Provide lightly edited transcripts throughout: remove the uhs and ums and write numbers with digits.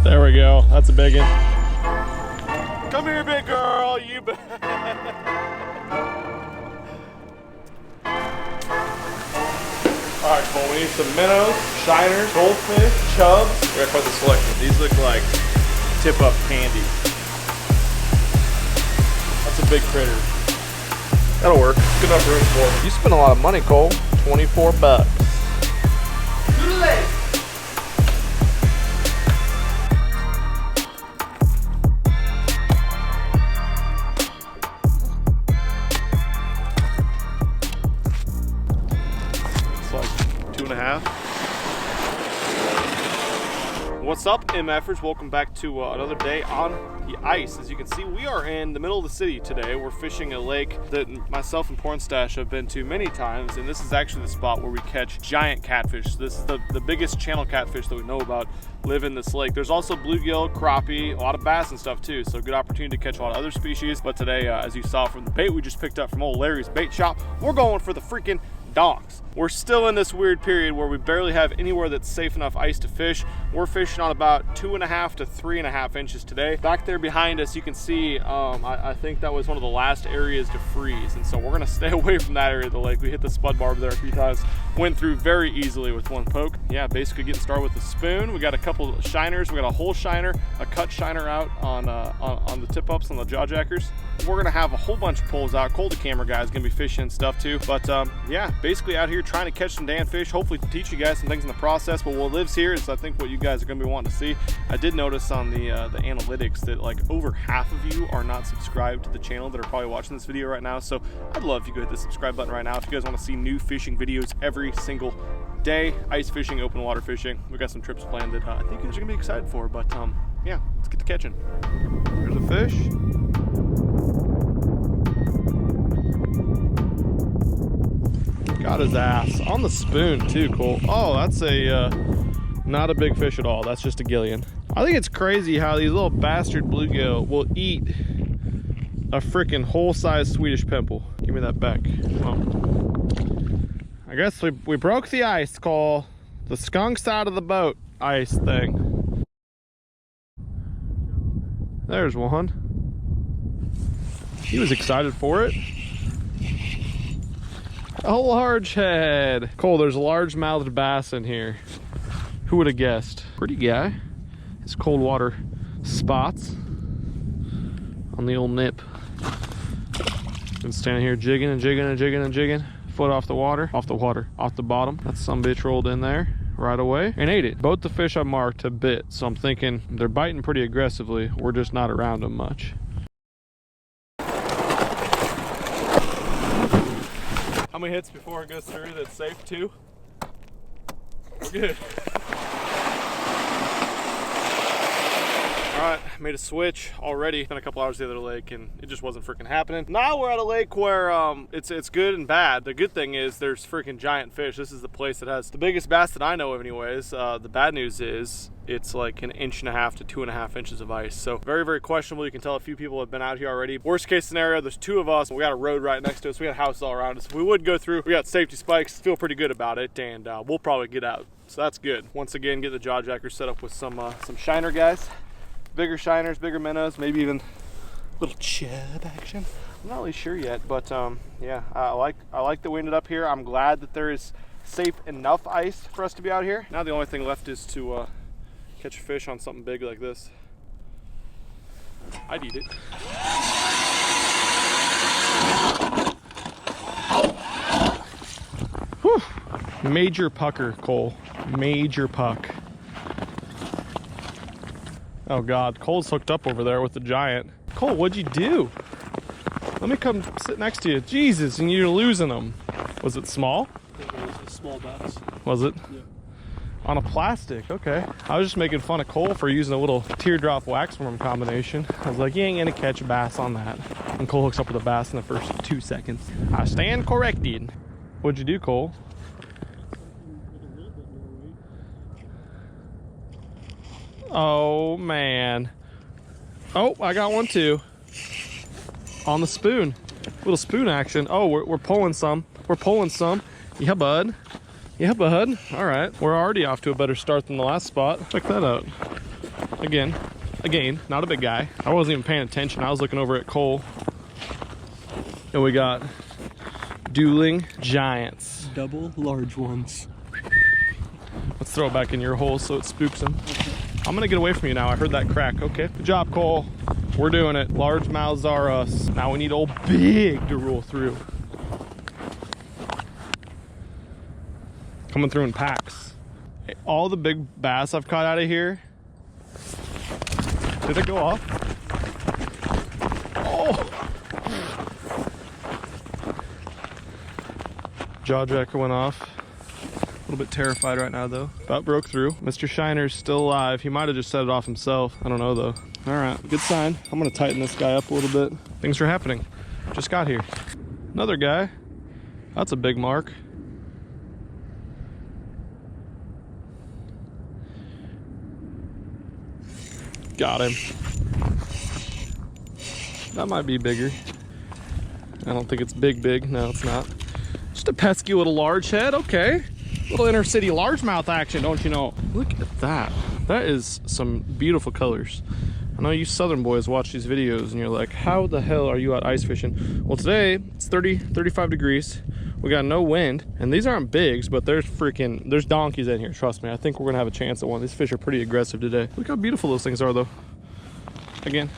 There we go. That's a big one. Come here, big girl. You bet. All right, Cole. We need some minnows, shiners, goldfish, chubs. We're gonna put the selection. These look like tip-up candy. That's a big critter. That'll work. Good enough room for it. You spent a lot of money, Cole. 24 bucks. Too late. It's like 2.5. What's up, MFers? Welcome back to another day on the ice. As you can see, we are in the middle of the city today. We're fishing a lake that myself and Pornstash have been to many times, and this is actually the spot where we catch giant catfish. This is the biggest channel catfish that we know about live in this lake. There's also bluegill, crappie, a lot of bass and stuff too, so good opportunity to catch a lot of other species. But today, as you saw from the bait we just picked up from old Larry's bait shop, we're going for the freaking donks. We're still in this weird period where we barely have anywhere that's safe enough ice to fish. We're fishing on about 2.5 to 3.5 inches today. Back there behind us, you can see, I think that was one of the last areas to freeze. And so we're gonna stay away from that area of the lake. We hit the spud barb there a few times, went through very easily with one poke. Yeah, basically getting started with the spoon. We got a couple of shiners. We got a whole shiner, a cut shiner out on the tip ups on the jaw jackers. We're gonna have a whole bunch of poles out. Cole, the camera guy, is gonna be fishing stuff too. But yeah, basically out here trying to catch some damn fish, hopefully to teach you guys some things in the process. But what lives here is I think what you guys are gonna be wanting to see. I did notice on the analytics that like over half of you are not subscribed to the channel that are probably watching this video right now. So I'd love if you could hit the subscribe button right now if you guys want to see new fishing videos every single day. Ice fishing, open water fishing. We got some trips planned that I think you guys are gonna be excited for. But yeah, let's get to catching. There's a fish. Got his ass on the spoon too. Cool. Oh, that's a not a big fish at all. That's just a gillion. I think it's crazy how these little bastard bluegill will eat a freaking whole size Swedish pimple. Give me that back. Oh. I guess we broke the ice, Cole. The skunks out of the boat ice thing. There's one. He was excited for it. A large head. Cole, there's a large-mouthed bass in here. Who would have guessed? Pretty guy. His cold water spots on the old nip. Been standing here jigging and jigging and jigging and jigging. Foot off the water, off the bottom. That sumbitch rolled in there right away and ate it. Both the fish I marked have bit, so I'm thinking they're biting pretty aggressively. We're just not around them much. How many hits before it goes through that's safe too? We're good. All right, made a switch already. Spent a couple hours at the other lake and it just wasn't freaking happening. Now we're at a lake where it's good and bad. The good thing is there's freaking giant fish. This is the place that has the biggest bass that I know of anyways. The bad news is it's like 1.5 inches to 2.5 inches of ice. So very, very questionable. You can tell a few people have been out here already. Worst case scenario, there's 2 of us. We got a road right next to us. We got a house all around us. We would go through. We got safety spikes. Feel pretty good about it, and we'll probably get out. So that's good. Once again, get the jaw jackers set up with some shiner guys. Bigger shiners, bigger minnows, maybe even a little chub action. I'm not really sure yet, but yeah, I like that we ended up here. I'm glad that there is safe enough ice for us to be out here. Now the only thing left is to catch a fish on something big like this. I'd eat it. Whew. Major pucker, Cole. Major puck. Oh God, Cole's hooked up over there with the giant. Cole, what'd you do? Let me come sit next to you. Jesus, and you're losing them. Was it small? I think it was a small bass. Was it? Yeah. On a plastic, okay. I was just making fun of Cole for using a little teardrop wax worm combination. I was like, you ain't gonna catch a bass on that. And Cole hooks up with a bass in the first 2 seconds. I stand corrected. What'd you do, Cole? Oh man. Oh, I got one too. On the spoon. Little spoon action. Oh, we're pulling some. We're pulling some. Yeah, bud. Yeah, bud. All right. We're already off to a better start than the last spot. Check that out. Again, not a big guy. I wasn't even paying attention. I was looking over at Cole. And we got dueling giants. Double large ones. Let's throw it back in your hole so it spooks them. I'm gonna get away from you now. I heard that crack. Okay, good job, Cole. We're doing it. Large mouths are us. Now we need old big to roll through. Coming through in packs. All the big bass I've caught out of here. Did it go off? Oh! Jaw jacker went off. A little bit terrified right now though. About broke through. Mr. Shiner's still alive. He might have just set it off himself. I don't know though. All right, good sign. I'm gonna tighten this guy up a little bit. Things are happening. Just got here. Another guy. That's a big mark. Got him. That might be bigger. I don't think it's big. No, it's not. Just a pesky little large head. Okay. Little inner city largemouth action, don't you know? Look at that. That is some beautiful colors. I know you southern boys watch these videos and you're like, how the hell are you out ice fishing? Well, today it's 35 degrees. We got no wind, and these aren't bigs, but there's donkeys in here. Trust me, I think we're gonna have a chance at one. These fish are pretty aggressive today. Look how beautiful those things are though. Again,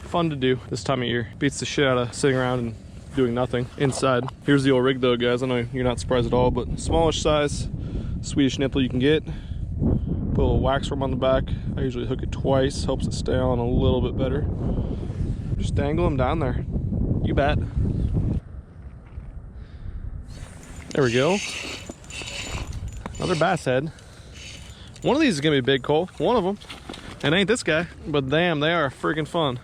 fun to do this time of year. Beats the shit out of sitting around and doing nothing inside. Here's the old rig though, guys. I know you're not surprised at all, but smallish size Swedish nipple you can get. Put a little wax worm on the back. I usually hook it twice, helps it stay on a little bit better. Just dangle them down there. You bet. There we go. Another bass head. One of these is gonna be big, Cole. One of them. It ain't this guy, but damn, they are freaking fun.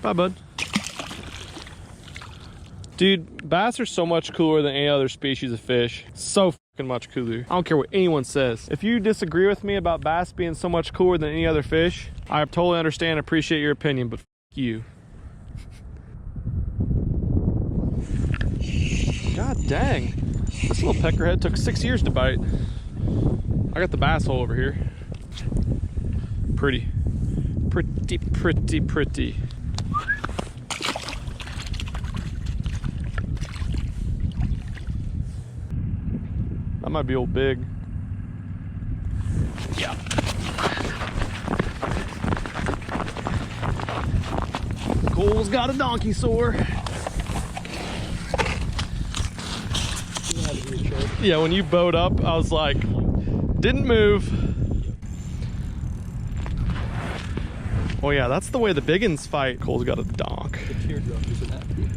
Bye, bud. Dude, bass are so much cooler than any other species of fish. So fucking much cooler. I don't care what anyone says. If you disagree with me about bass being so much cooler than any other fish, I totally understand and appreciate your opinion, but you. God dang. This little peckerhead took 6 years to bite. I got the bass hole over here. Pretty. That might be old big. Yeah. Cole's got a donkey sore. Yeah, when you bowed up, I was like, didn't move. Oh yeah, that's the way the biggins fight. Cole's got a donk. The teardrop isn't happy.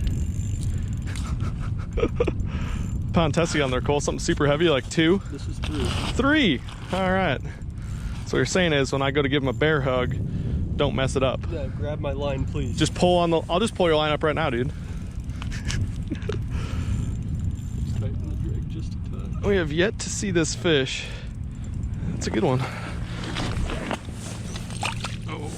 Pound tessie on there, Cole. Something super heavy, like 2? This is 3. 3! All right. So what you're saying is when I go to give him a bear hug, don't mess it up. Yeah, grab my line, please. Just pull on the, I'll just pull your line up right now, dude. We have yet to see this fish. It's a good one. Oh.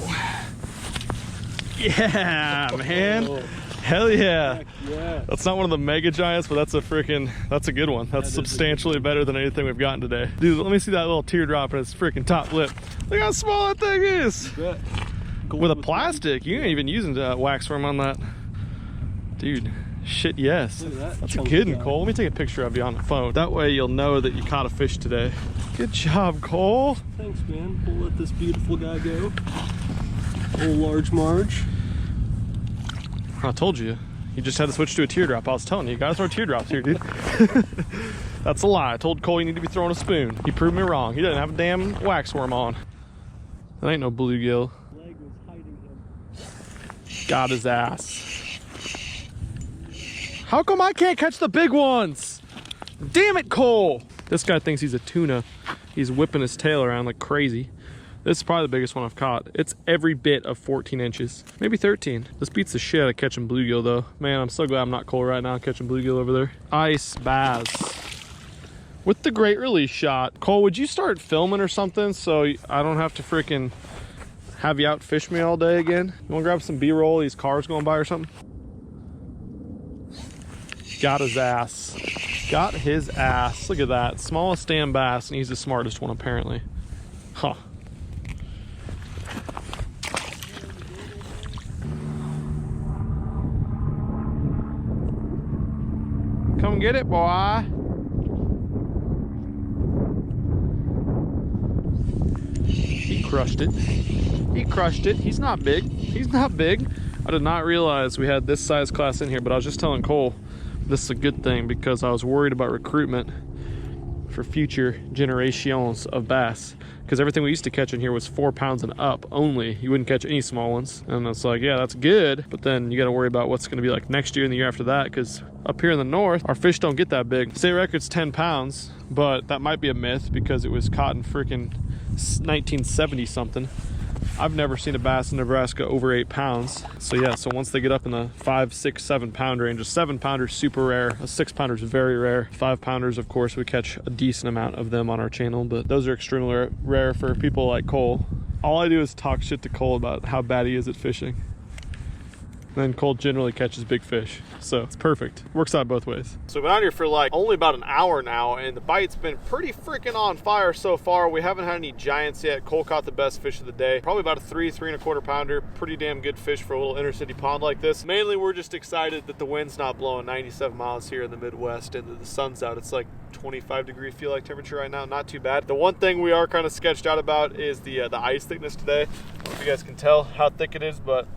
Yeah, man. Oh. Hell yeah. Heck yeah. That's not one of the mega giants, but that's a good one. That's substantially better than anything we've gotten today. Dude, let me see that little teardrop in its freaking top lip. Look how small that thing is. With a plastic, you ain't even using wax worm on that. Dude. Shit, yes. Look at that. That's a kidding, Cole. Let me take a picture of you on the phone. That way you'll know that you caught a fish today. Good job, Cole. Thanks, man. We'll let this beautiful guy go. Old large Marge. I told you. You just had to switch to a teardrop. I was telling you, you gotta throw teardrops here, dude. That's a lie. I told Cole you need to be throwing a spoon. He proved me wrong. He didn't have a damn wax worm on. That ain't no bluegill. Leg was hiding him. Got his ass. How come I can't catch the big ones? Damn it, Cole! This guy thinks he's a tuna. He's whipping his tail around like crazy. This is probably the biggest one I've caught. It's every bit of 14 inches, maybe 13. This beats the shit out of catching bluegill though. Man, I'm so glad I'm not Cole right now catching bluegill over there. Ice bass. With the great release shot. Cole, would you start filming or something so I don't have to freaking have you out fish me all day again? You wanna grab some B-roll, these cars going by or something? Got his ass. Got his ass. Look at that. Smallest damn bass, and he's the smartest one apparently. Huh. Come get it, boy. He crushed it. He crushed it. He's not big. He's not big. I did not realize we had this size class in here, but I was just telling Cole this is a good thing because I was worried about recruitment for future generations of bass, because everything we used to catch in here was 4 pounds and up only. You wouldn't catch any small ones, and it's like, yeah, that's good, but then you got to worry about what's going to be like next year and the year after that, because up here in the north our fish don't get that big. State record's 10 pounds, but that might be a myth because it was caught in freaking 1970 something. I've never seen a bass in Nebraska over 8 pounds. So yeah, so once they get up in the 5, 6, 7 pound range, a 7 pounder is super rare, a 6 pounder is very rare. 5 pounders, of course, we catch a decent amount of them on our channel, but those are extremely rare for people like Cole. All I do is talk shit to Cole about how bad he is at fishing. Then Cole generally catches big fish, so it's perfect. Works out both ways. So we've been out here for like only about an hour now, and the bite's been pretty freaking on fire so far. We haven't had any giants yet. Cole caught the best fish of the day. Probably about a 3, 3¼ pounder. Pretty damn good fish for a little inner city pond like this. Mainly we're just excited that the wind's not blowing 97 miles here in the Midwest and that the sun's out. It's like 25-degree feel like temperature right now. Not too bad. The one thing we are kind of sketched out about is the ice thickness today. I don't know if you guys can tell how thick it is, but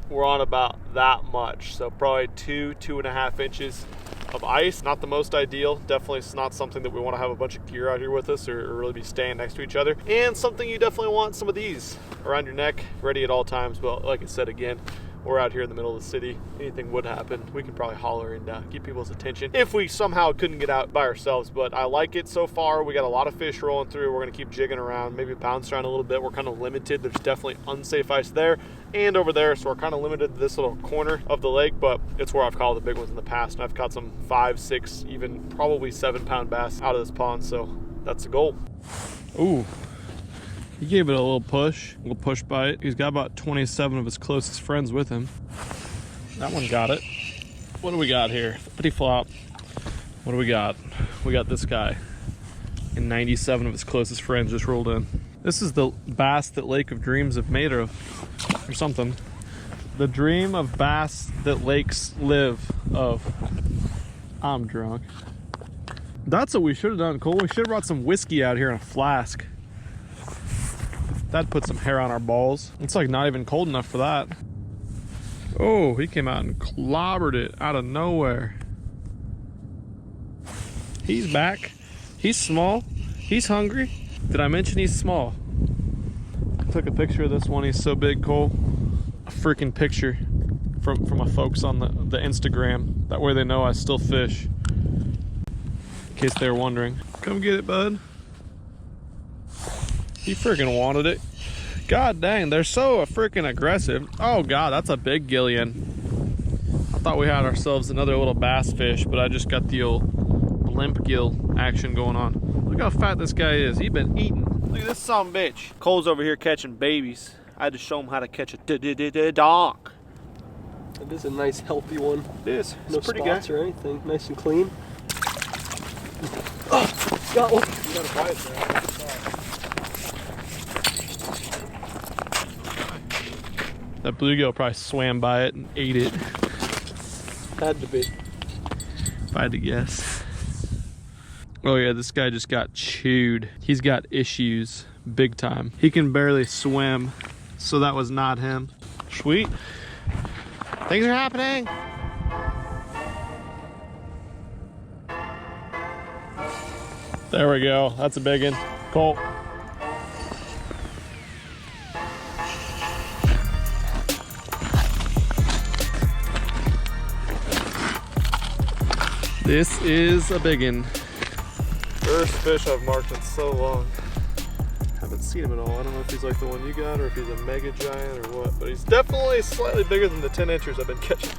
we're on about that much, so probably 2.5 inches of ice. Not the most ideal. Definitely it's not something that we want to have a bunch of gear out here with us or really be staying next to each other, and something you definitely want some of these around your neck ready at all times. But like I said, again, we're out here in the middle of the city. Anything would happen. We can probably holler and keep people's attention if we somehow couldn't get out by ourselves. But I like it so far. We got a lot of fish rolling through. We're going to keep jigging around, maybe bounce around a little bit. We're kind of limited. There's definitely unsafe ice there and over there, so we're kind of limited to this little corner of the lake, but it's where I've caught the big ones in the past, and I've caught some 5, 6, even probably 7-pound bass out of this pond, so that's the goal. Ooh. He gave it a little push bite. He's got about 27 of his closest friends with him. That one got it. What do we got here? Flippity flop. What do we got? We got this guy. And 97 of his closest friends just rolled in. This is the bass that Lake of Dreams have made of, or something. The dream of bass that lakes live of. I'm drunk. That's what we should have done, Cole. We should have brought some whiskey out here in a flask. That'd put some hair on our balls. It's like not even cold enough for that. Oh, he came out and clobbered it out of nowhere. He's back. He's small. He's hungry. Did I mention he's small? I took a picture of this one. He's so big, Cole. A freaking picture from my folks on the Instagram. That way they know I still fish. In case they were wondering. Come get it, bud. He freaking wanted it. God dang, they're so freaking aggressive. Oh God, that's a big gillion. I thought we had ourselves another little bass fish, but I just got the old limp gill action going on. Look how fat this guy is. He's been eating. Look at this son of a bitch. Cole's over here catching babies. I had to show him how to catch a dog. It is a nice healthy one. It is. It's No pretty spots good. or anything. Nice and clean. Oh, got one. You gotta buy it there. That bluegill probably swam by it and ate it, Had to be. if I had to guess. Oh yeah, this guy just got chewed. He's got issues, big time. He can barely swim, so that was not him. Sweet. Things are happening. There we go. That's a big one. Colt. This is a biggin. First fish I've marked in so long. Haven't seen him at all. I don't know if he's like the one you got or if he's a mega giant or what, but he's definitely slightly bigger than the 10 inchers I've been catching.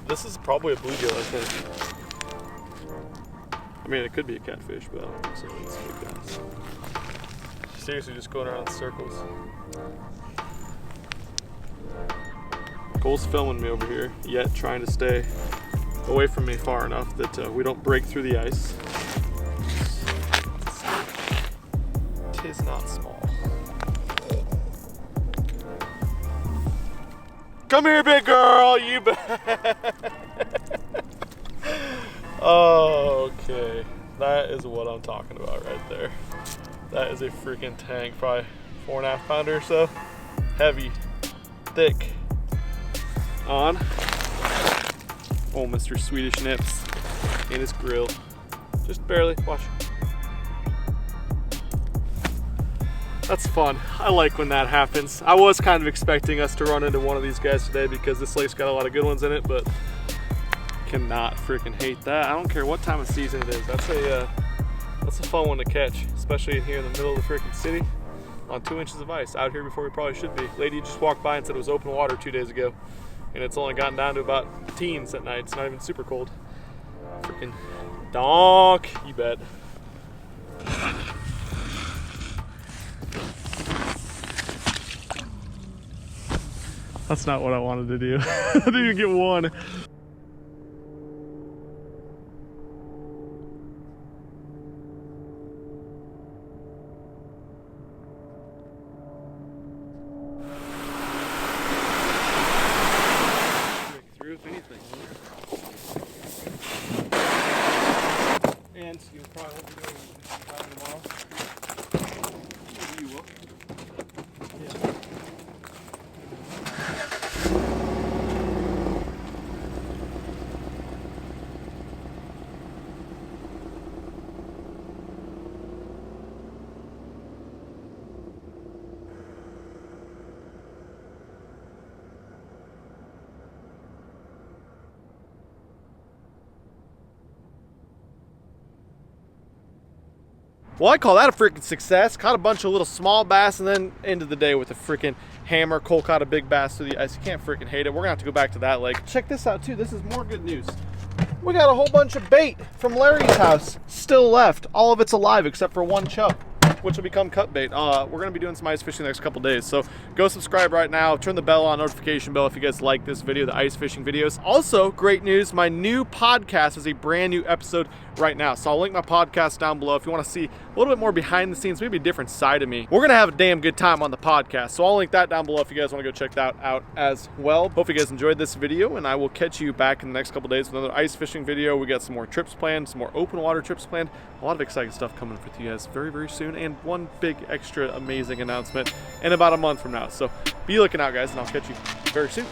This is probably a bluegill, I think. I mean, it could be a catfish, but I don't think so. It's a big bass. Seriously, just going around in circles. Cole's filming me over here, yet trying to stay away from me far enough that we don't break through the ice. 'tis not small. Come here, big girl, you bet. Okay, that is what I'm talking about right there. That is a freaking tank, probably 4.5 pounder or so. Heavy, thick. On. Oh, Mr. Swedish Nips in his grill. Just barely, watch. That's fun. I like when that happens. I was kind of expecting us to run into one of these guys today because this lake's got a lot of good ones in it, but cannot freaking hate that. I don't care what time of season it is. That's a fun one to catch, especially here in the middle of the freaking city on 2 inches of ice. Out here before we probably should be. Lady just walked by and said it was open water 2 days ago, and it's only gotten down to about teens at night. It's not even super cold. Freaking donk, you bet. That's not what I wanted to do. I didn't even get one. Through if anything. And you probably won't be doing time tomorrow. Maybe you will. Yeah. Well, I call that a freaking success. Caught a bunch of little small bass and then ended the day with a freaking hammer. Cole caught a big bass through the ice. You can't freaking hate it. We're gonna have to go back to that lake. Check this out too. This is more good news. We got a whole bunch of bait from Larry's house still left. All of it's alive except for one chub, which will become cut bait. We're gonna be doing some ice fishing the next couple days. So go subscribe right now. Turn the bell on, notification bell if you guys like this video, the ice fishing videos. Also, great news, my new podcast is a brand new episode right now. So I'll link my podcast down below if you wanna see a little bit more behind the scenes, maybe a different side of me. We're gonna have a damn good time on the podcast. So I'll link that down below if you guys wanna go check that out as well. Hope you guys enjoyed this video, and I will catch you back in the next couple days with another ice fishing video. We got some more trips planned, some more open water trips planned. A lot of exciting stuff coming for you guys very, very soon, and one big extra amazing announcement in about a month from now. So be looking out, guys, and I'll catch you very soon.